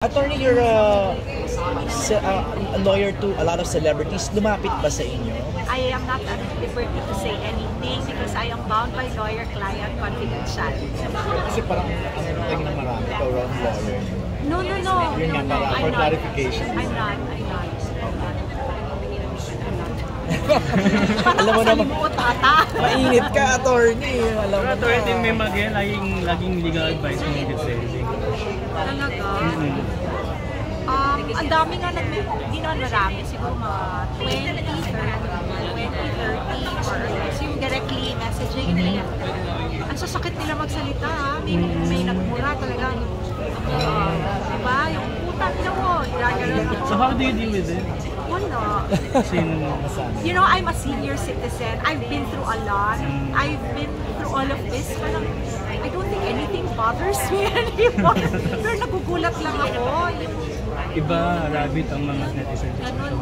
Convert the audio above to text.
Attorney, you're a lawyer to a lot of celebrities. Lumapit ba sa inyo? I am not at liberty to say anything because I am bound by lawyer-client confidentiality. Kasi parang ang tingin ng marami, ikaw ang lawyer. No. Yun nga, para for clarification. I'm not. Alam mo naman, mainit ka, attorney. Alam mo Attorney, may laging legal advice mo with saving. Talaga? Ang dami nga hindi naman marami, siguro mga 20, 30, or so yung directly messaging. Ang sasakit nila magsalita, may nagmura talagang, diba? Yung putang na mo, gagawin ako. So how do you deal with it? Wala. You know, I'm a senior citizen. I've been through a lot. I've been through all of this. Parang, I don't think anything bothers me anymore. Pero nagugulat lang ako. Iba, rabbit ang mga netizens. Ganun.